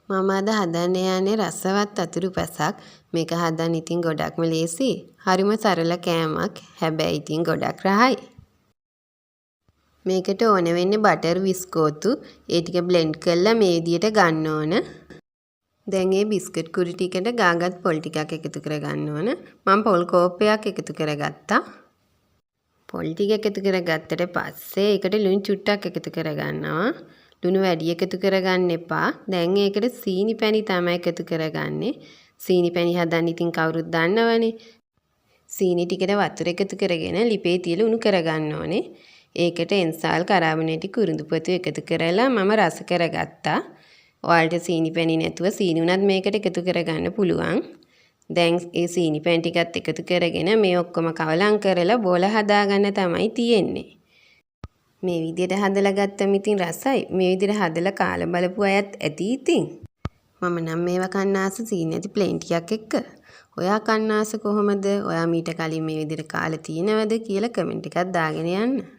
මම අද හදන්න යන්නේ රසවත් අතුරු පැසක්. මේක හදන්න ඉතින් ගොඩක්ම ලේසි. හරිම සරල කෑමක්. හැබැයි ඉතින් ගොඩක් රහයි. මේකට ඕන වෙන්නේ බටර් විස්කෝතු. ඒ ටික බ්ලෙන්ඩ් කරලා මේ විදියට ගන්න ඕන. දැන් මේ බිස්කට් කුඩු ටිකට ගාගත් පොල් ටිකක් එකතු කරගන්න ඕන. මම පොල් කෝප්පයක් එකතු කරගත්තා. පොල් ටික එකතු කරගත්තට පස්සේ ඒකට ලුණු චුට්ටක් එකතු කරගන්නවා. ලුණු වැඩි එකතු කරගන්න එපා. දැන් ඒකට සීනි පැණි තමයි එකතු කරගන්නේ. සීනි පැණි හදන්න ඉතින් කවුරුත් දන්නවනේ. සීනි ටිකට වතුර එකතු කරගෙන ලිපේ තියලා උණු කරගන්න ඕනේ. ඒකට එන්සාල් කරාබනේටික් කුරුඳුපොතු එකතු කරලා මම රස කරගත්තා. ඔයාලට සීනි පැණි නැතුව සීනි උනත් මේකට එකතු කරගන්න පුළුවන්. දැන් ඒ සීනි පැණි ටිකත් එකතු කරගෙන මේ ඔක්කොම කවලම් කරලා බෝල හදාගන්න තමයි තියෙන්නේ. මේ විදිහට හදලා ගත්තම ඉතින් රසයි. මේ විදිහට හදලා කාලා බලපු අයත් ඇති ඉතින්. මම නම් මේවා කන්න ආස සීනි නැති ප්ලේන් ටිකක් එක්ක. ඔයා කන්න ආස කොහමද? ඔයා මීට කලින් මේ විදිහට කාලා තියෙනවද කියලා කමෙන්ට් එකක් දාගෙන යන්න.